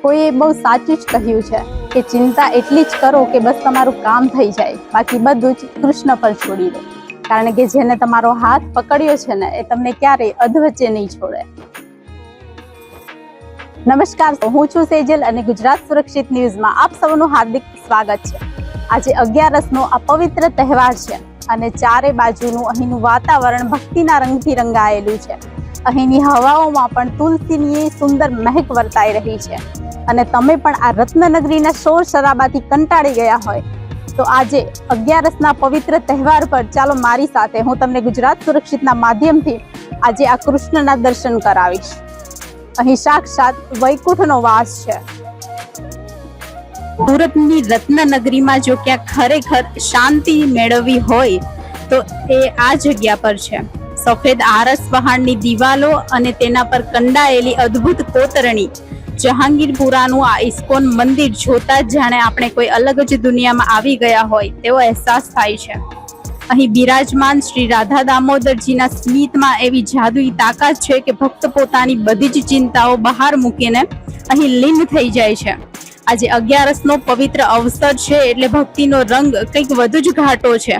કોઈએ બહુ સાચું જ કહ્યું છે કે ચિંતા એટલી જ કરો કે બસ તમારું કામ થઈ જાય, બાકી બધું જ કૃષ્ણ પર છોડી દો, કારણ કે જેને તમારો હાથ પકડ્યો છે ને એ તમને ક્યારેય અધવચ્ચે નહીં છોડે. નમસ્કાર, હું છું સેજલ અને ગુજરાત સુરક્ષિત ન્યૂઝમાં આપ સૌનું હાર્દિક સ્વાગત છે. આજે 11રસનો આ પવિત્ર તહેવાર છે અને ચારે બાજુનું અહીંનું વાતાવરણ ભક્તિના રંગથી રંગાયેલું છે. અહીંની હવાઓમાં પણ તુલસીની સુંદર મહેક વર્તાઈ રહી છે અને તમે પણ આ રત્નનગરીના શોર શરાબાથી કંટાળી ગયા હોય તો આજે 11રસના પવિત્ર તહેવાર પર ચાલો મારી સાથે હું તમને ગુજરાત સુરક્ષિતના માધ્યમથી આજે આ કૃષ્ણના દર્શન કરાવીશ. અહીં સાક્ષાત વૈકુંઠનો વાસ છે. સુરતની રત્નનગરીમાં જો ક્યાંક ખરેખર શાંતિ મેળવવી હોય તો એ આ જગ્યા પર છે. સફેદ આરસ પહાડની દિવાલો અને તેના પર કંડાયેલી અદ્ભુત કોતરણી, જહાંગીરપુરાનું આ ઇસ્કોન મંદિર જોતા જ જાણે આપણે કોઈ અલગ જ દુનિયામાં આવી ગયા હોય તેવો અહેસાસ થાય છે. અહીં બિરાજમાન શ્રી રાધા દામોદરજીના સ્મિતમાં એવી જાદુઈ તાકાત છે કે ભક્ત પોતાની બધી જ ચિંતાઓ બહાર મૂકીને અહીં લીન થઈ જાય છે. આજે 11રસનો પવિત્ર અવસર છે એટલે ભક્તિનો રંગ કંઈક વધુ જ ઘાટો છે.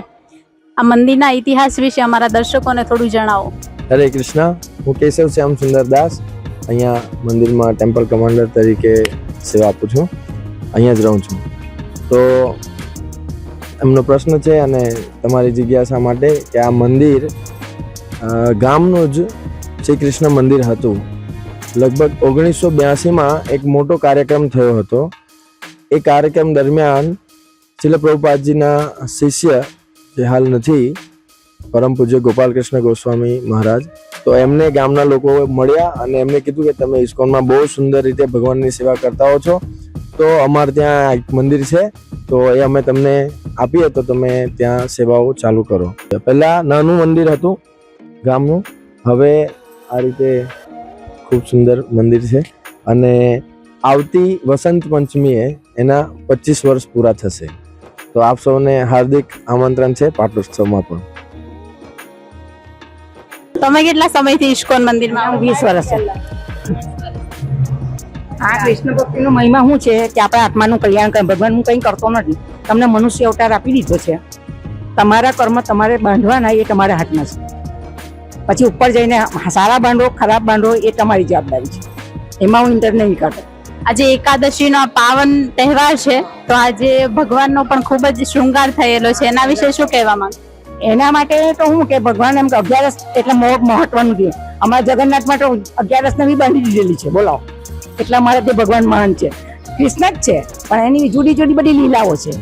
આ મંદિરના ઇતિહાસ વિશે અમારા દર્શકોને થોડું જણાવો. હરે કૃષ્ણ, હું કેશવ શ્યામ સુંદરદાસ અહીંયા મંદિરમાં ટેમ્પલ કમાન્ડર તરીકે સેવા આપું છું. અહીંયા જ રહું છું. તો એમનો પ્રશ્ન છે અને તમારી જિજ્ઞાસા માટે કે આ મંદિર ગામનું જ શ્રી કૃષ્ણ મંદિર હતું. લગભગ 1982માં એક મોટો કાર્યક્રમ થયો હતો. એ કાર્યક્રમ દરમિયાન શીલ પ્રભુપાદજીના શિષ્ય જે હાલ નથી, પરમ પૂજ્ય ગોપાલકૃષ્ણ ગોસ્વામી મહારાજ, તો એમને ગામના લોકો મળ્યા અને એમને કીધું કે તમે ઇસ્કોનમાં બહુ સુંદર રીતે ભગવાનની સેવા કરતા હો છો, તો અમારે ત્યાં એક મંદિર છે તો એ અમે તમને આપીએ તો તમે ત્યાં સેવાઓ ચાલુ કરો. પહેલાં નાનું મંદિર હતું ગામનું, હવે આ રીતે ખૂબ સુંદર મંદિર છે અને આવતી વસંત પંચમીએ એના 25 વર્ષ પૂરા થશે. તો આપ સૌને હાર્દિક આમંત્રણ છે પાટોત્સવમાં પણ. તમે કેટલા સમયથી ઇસ્કોન મંદિરમાં? 20 વર્ષ. આ કૃષ્ણ ભક્તિનો મહિમા શું છે કે આપણે આત્માનું કલ્યાણ કરે. ભગવાન હું કંઈ કરતો નથી, તમને મનુષ્ય અવતાર આપી દીધો છે. તમારા કર્મ તમારે બાંધવાના એ તમારા હાથમાં છે. પછી ઉપર જઈને સારા બાંધો ખરાબ બાંધો એ તમારી જવાબદારી છે. એમાં હું ઇન્ટર નહીં કરતો. આજે એકાદશીનો પાવન તહેવાર છે તો આજે ભગવાનનો પણ ખૂબ જ શૃંગાર થયેલો છે, એના વિશે શું કહેવા માંગો? એના માટે તો હું કે ભગવાન એમ કે 11રસ એટલે મહત્વનું છે. અમારા જગન્નાથમાં તો 11રસને બી બાંધી દીધેલી છે. બોલો, એટલે અમારે તે ભગવાન મહાન છે. કૃષ્ણ જ છે પણ એની જુદી જુદી બધી લીલાઓ છે.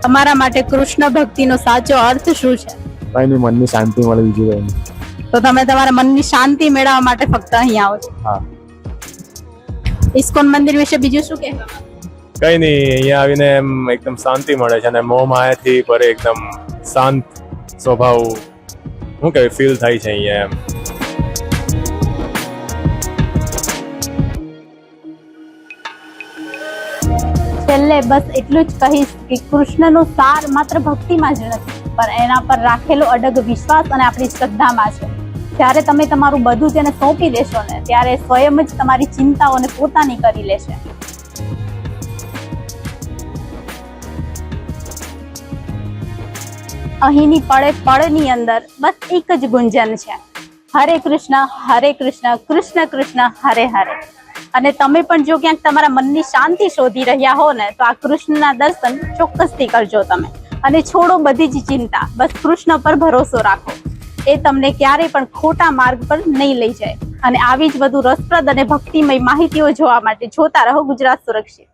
તમારા માટે કૃષ્ણ ભક્તિનો સાચો અર્થ શું છે? કઈ મનની શાંતિ મળે, બીજું કઈ નહીં. તો તમે તમારા મનની શાંતિ મેળવવા માટે ફક્ત અહીં આવો છો. હા. ઇસ્કોન મંદિર વિશે બીજું શું કહેવા માંગો? કઈ નહીં, અહીંયા આવીને એમ એકદમ શાંતિ મળે છે અને મોહ માયાથી પરે એકદમ શાંત સ્વભાવ શું કહેવાય ફીલ થાય છે અહીંયા એમ. છેલ્લે બસ એટલું જ કહીશ કે કૃષ્ણનો સાર માત્ર ભક્તિમાં જ નથી પણ એના પર રાખેલો અડગ વિશ્વાસ અને આપણી શ્રદ્ધામાં છે. જ્યારે તમે તમારું બધું તેને સોંપી દેશો ને ત્યારે સ્વયં જ તમારી ચિંતાઓને પોતાની કરી લેશે. અહીંની પળે પળની અંદર બસ એક જ ગુંજન છે, હરે કૃષ્ણ કૃષ્ણ કૃષ્ણ હરે હરે. અને તમે પણ જો ક્યાંક તમારા મનની શાંતિ શોધી રહ્યા હો ને તો આ કૃષ્ણના દર્શન ચોક્કસથી કરજો તમે અને છોડો બધી જ ચિંતા, બસ કૃષ્ણ પર ભરોસો રાખો. એ તમને ક્યારેય પણ ખોટા માર્ગ પર નહીં લઈ જાય. અને આવી જ વધુ રસપ્રદ અને ભક્તિમય માહિતીઓ જોવા માટે જોતા રહો ગુજરાત સુરક્ષિત.